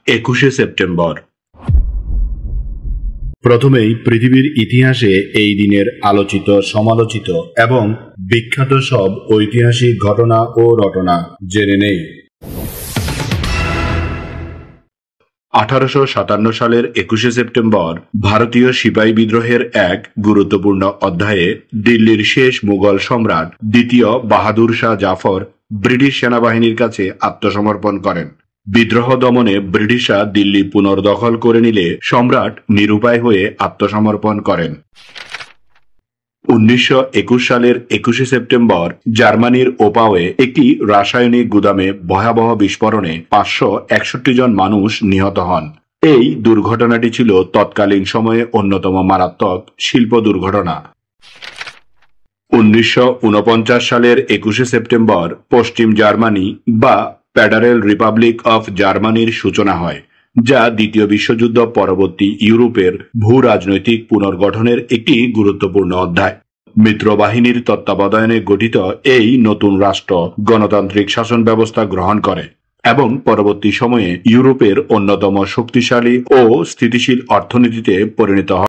21শে September. প্রথমেই পৃথিবীর ইতিহাসে এই দিনের আলোচিত, সমালোচিত এবং বিখ্যাত সব ঐতিহাসিক ঘটনা ও রটনা জেনে নেই। 1857 সালের 21শে সেপ্টেম্বর ভারতীয় সিপাহী বিদ্রোহের এক গুরুত্বপূর্ণ অধ্যায়ে দিল্লির শেষ মুঘল সম্রাট দ্বিতীয় বাহাদুর শাহ জাফর ব্রিটিশ সেনাবাহিনীর কাছে আত্মসমর্পণ করেন। বিদ্রোহ দমনে ব্রিটিশরা দিল্লি পুনর্দখল করে নিলে সম্রাট নিরুপায় হয়ে আত্মসমর্পণ করেন। 1921 সালের 21শে সেপ্টেম্বর জার্মানির ওপাওয়ে একটি রাসায়নিক গুদামে ভয়াবহ বিস্ফোরণে 561 জন মানুষ নিহত হন। এই দুর্ঘটনাটি ছিল তৎকালীন সময়ে অন্যতম মারাত্মক শিল্প দুর্ঘটনা। 1949 সালের 21শে সেপ্টেম্বর পশ্চিম জার্মানি বা ফেডারেল রিপাবলিক অফ জার্মানির সূচনা হয়, যা দ্বিতীয় বিশ্বযুদ্ধ পরবর্তী ইউরোপের ভূ রাজনৈতিক পুনর্গঠনের একটি গুরুত্বপূর্ণ অধ্যায়। মিত্রবাহিনীর তত্ত্বাবধানে গঠিত এই নতুন রাষ্ট্র গণতান্ত্রিক শাসন ব্যবস্থা গ্রহণ করে এবং পরবর্তী সময়ে ইউরোপের অন্যতম শক্তিশালী ও স্থিতিশীল অর্থনীতিতে পরিণত হয়।